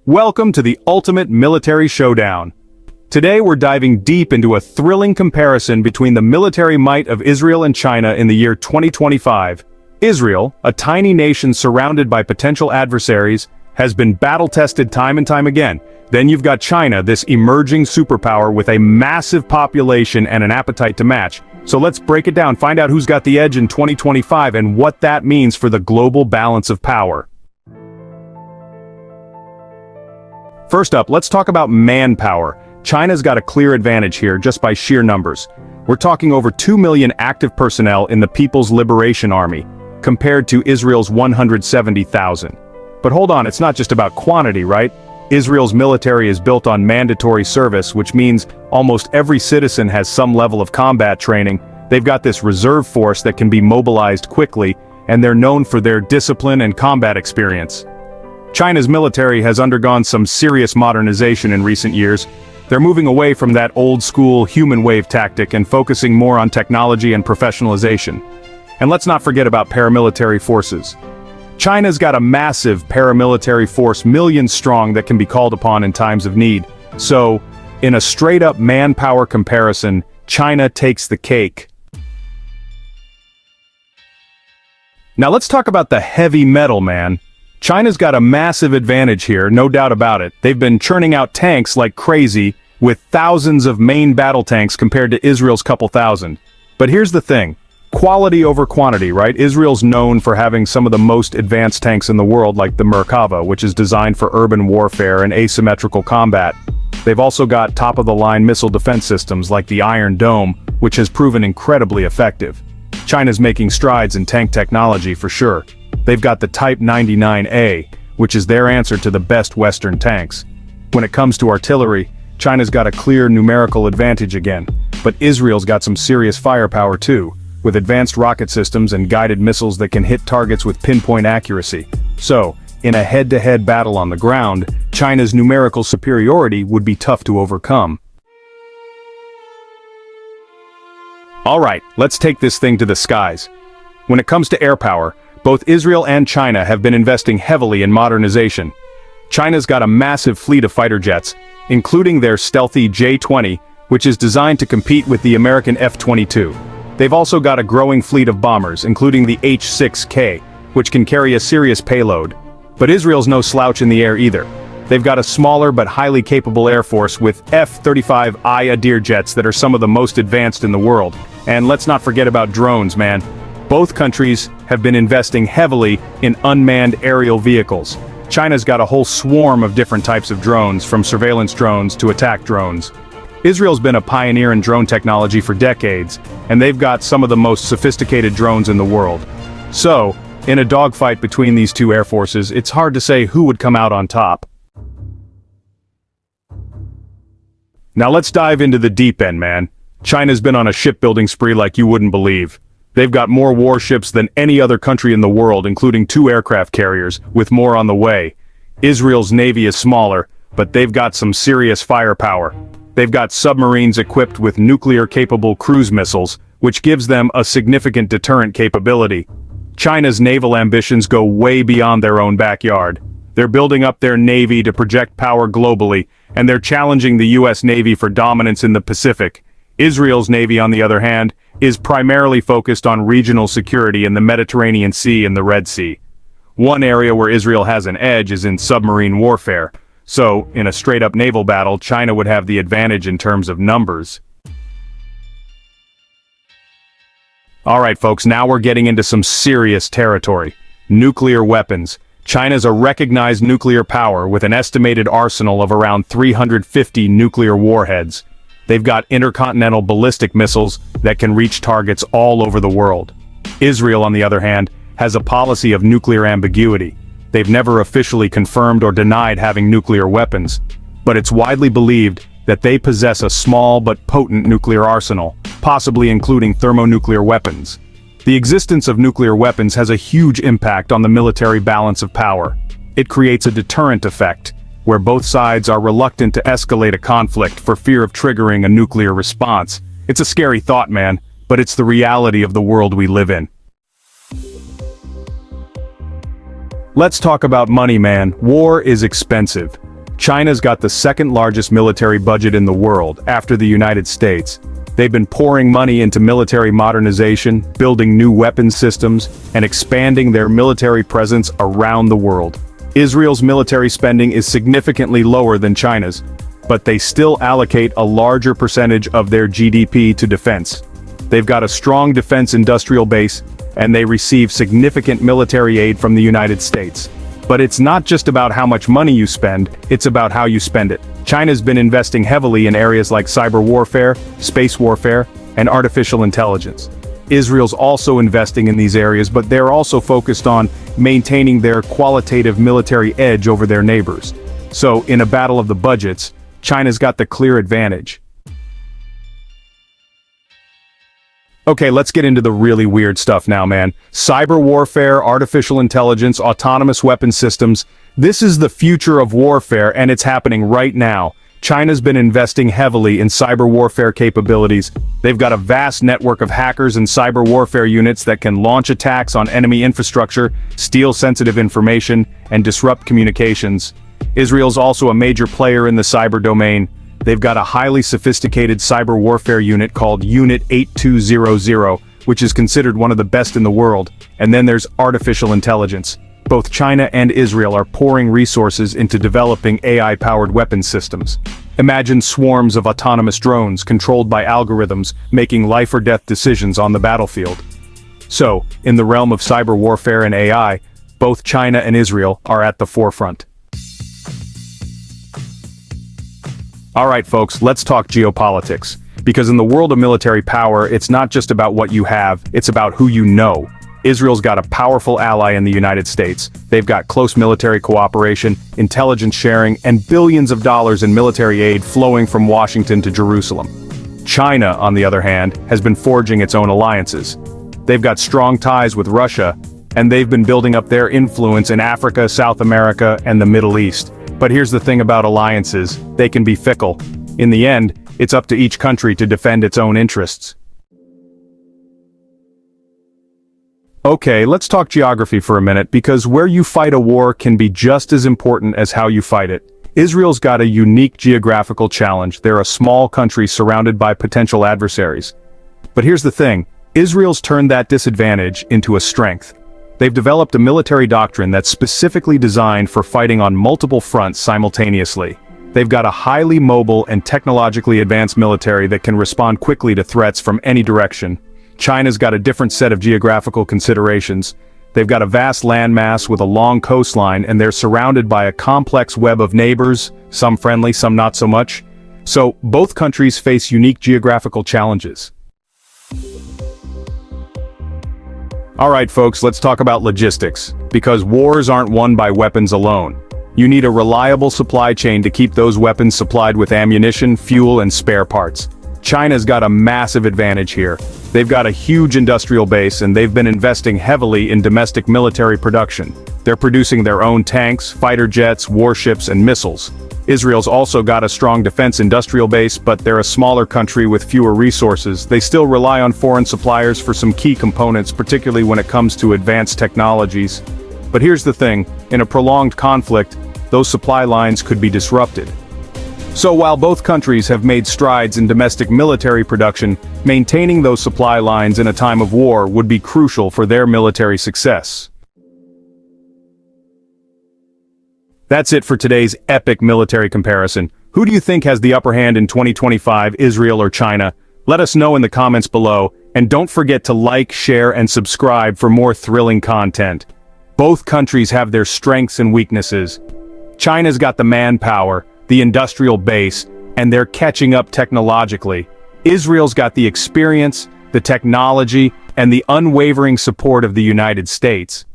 Welcome to the ultimate military showdown. Today we're diving deep into a thrilling comparison between the military might of Israel and China in the year 2025. Israel, a tiny nation surrounded by potential adversaries, has been battle-tested time and time again. Then you've got China, this emerging superpower with a massive population and an appetite to match. So let's break it down, find out who's got the edge in 2025 and what that means for the global balance of power. First up, let's talk about manpower. China's got a clear advantage here just by sheer numbers. We're talking over 2 million active personnel in the People's Liberation Army, compared to Israel's 170,000. But hold on, it's not just about quantity, right? Israel's military is built on mandatory service, which means almost every citizen has some level of combat training. They've got this reserve force that can be mobilized quickly, and they're known for their discipline and combat experience. China's military has undergone some serious modernization in recent years. They're moving away from that old-school human wave tactic and focusing more on technology and professionalization. And let's not forget about paramilitary forces. China's got a massive paramilitary force, millions strong, that can be called upon in times of need. So, in a straight-up manpower comparison, China takes the cake. Now let's talk about the heavy metal, man. China's got a massive advantage here, no doubt about it. They've been churning out tanks like crazy, with thousands of main battle tanks compared to Israel's couple thousand. But here's the thing. Quality over quantity, right? Israel's known for having some of the most advanced tanks in the world, like the Merkava, which is designed for urban warfare and asymmetrical combat. They've also got top-of-the-line missile defense systems like the Iron Dome, which has proven incredibly effective. China's making strides in tank technology for sure. They've got the Type 99A, which is their answer to the best Western tanks. When it comes to artillery, China's got a clear numerical advantage again, but Israel's got some serious firepower too, with advanced rocket systems and guided missiles that can hit targets with pinpoint accuracy. So, in a head-to-head battle on the ground, China's numerical superiority would be tough to overcome. Alright, let's take this thing to the skies. When it comes to air power, both Israel and China have been investing heavily in modernization. China's got a massive fleet of fighter jets, including their stealthy J-20, which is designed to compete with the American F-22. They've also got a growing fleet of bombers, including the H-6K, which can carry a serious payload. But Israel's no slouch in the air either. They've got a smaller but highly capable air force with F-35I Adir jets that are some of the most advanced in the world. And let's not forget about drones, man. Both countries have been investing heavily in unmanned aerial vehicles. China's got a whole swarm of different types of drones, from surveillance drones to attack drones. Israel's been a pioneer in drone technology for decades, and they've got some of the most sophisticated drones in the world. So, in a dogfight between these two air forces, it's hard to say who would come out on top. Now let's dive into the deep end, man. China's been on a shipbuilding spree like you wouldn't believe. They've got more warships than any other country in the world, including 2 aircraft carriers, with more on the way. Israel's navy is smaller, but they've got some serious firepower. They've got submarines equipped with nuclear-capable cruise missiles, which gives them a significant deterrent capability. China's naval ambitions go way beyond their own backyard. They're building up their navy to project power globally, and they're challenging the US Navy for dominance in the Pacific. Israel's navy, on the other hand, is primarily focused on regional security in the Mediterranean Sea and the Red Sea. One area where Israel has an edge is in submarine warfare. So, in a straight-up naval battle, China would have the advantage in terms of numbers. Alright folks, now we're getting into some serious territory. Nuclear weapons. China's a recognized nuclear power with an estimated arsenal of around 350 nuclear warheads. They've got intercontinental ballistic missiles that can reach targets all over the world. Israel, on the other hand, has a policy of nuclear ambiguity. They've never officially confirmed or denied having nuclear weapons, but it's widely believed that they possess a small but potent nuclear arsenal, possibly including thermonuclear weapons. The existence of nuclear weapons has a huge impact on the military balance of power. It creates a deterrent effect, where both sides are reluctant to escalate a conflict for fear of triggering a nuclear response. It's a scary thought, man, but it's the reality of the world we live in. Let's talk about money, man. War is expensive. China's got the second largest military budget in the world, after the United States. They've been pouring money into military modernization, building new weapons systems, and expanding their military presence around the world. Israel's military spending is significantly lower than China's, but they still allocate a larger percentage of their GDP to defense. They've got a strong defense industrial base, and they receive significant military aid from the United States. But it's not just about how much money you spend, it's about how you spend it. China's been investing heavily in areas like cyber warfare, space warfare, and artificial intelligence. Israel's also investing in these areas, but they're also focused on maintaining their qualitative military edge over their neighbors. So, in a battle of the budgets, China's got the clear advantage. Okay, let's get into the really weird stuff now, man. Cyber warfare, artificial intelligence, autonomous weapon systems. This is the future of warfare, and it's happening right now. China's been investing heavily in cyber warfare capabilities. They've got a vast network of hackers and cyber warfare units that can launch attacks on enemy infrastructure, steal sensitive information, and disrupt communications. Israel's also a major player in the cyber domain. They've got a highly sophisticated cyber warfare unit called Unit 8200, which is considered one of the best in the world. And then there's artificial intelligence. Both China and Israel are pouring resources into developing AI-powered weapon systems. Imagine swarms of autonomous drones controlled by algorithms making life-or-death decisions on the battlefield. So, in the realm of cyber warfare and AI, both China and Israel are at the forefront. Alright folks, let's talk geopolitics. Because in the world of military power, it's not just about what you have, it's about who you know. Israel's got a powerful ally in the United States. They've got close military cooperation, intelligence sharing, and billions of dollars in military aid flowing from Washington to Jerusalem. China, on the other hand, has been forging its own alliances. They've got strong ties with Russia, and they've been building up their influence in Africa, South America, and the Middle East. But here's the thing about alliances, they can be fickle. In the end, it's up to each country to defend its own interests. Okay, let's talk geography for a minute, because where you fight a war can be just as important as how you fight it. Israel's got a unique geographical challenge. They're a small country surrounded by potential adversaries. But here's the thing, Israel's turned that disadvantage into a strength. They've developed a military doctrine that's specifically designed for fighting on multiple fronts simultaneously. They've got a highly mobile and technologically advanced military that can respond quickly to threats from any direction. China's got a different set of geographical considerations. They've got a vast landmass with a long coastline, and they're surrounded by a complex web of neighbors, some friendly, some not so much. So, both countries face unique geographical challenges. Alright folks, let's talk about logistics. Because wars aren't won by weapons alone. You need a reliable supply chain to keep those weapons supplied with ammunition, fuel, and spare parts. China's got a massive advantage here. They've got a huge industrial base, and they've been investing heavily in domestic military production. They're producing their own tanks, fighter jets, warships, and missiles. Israel's also got a strong defense industrial base, but they're a smaller country with fewer resources. They still rely on foreign suppliers for some key components, particularly when it comes to advanced technologies. But here's the thing, in a prolonged conflict, those supply lines could be disrupted. So while both countries have made strides in domestic military production, maintaining those supply lines in a time of war would be crucial for their military success. That's it for today's epic military comparison. Who do you think has the upper hand in 2025, Israel or China? Let us know in the comments below, and don't forget to like, share, and subscribe for more thrilling content. Both countries have their strengths and weaknesses. China's got the manpower, the industrial base, and they're catching up technologically. Israel's got the experience, the technology, and the unwavering support of the United States.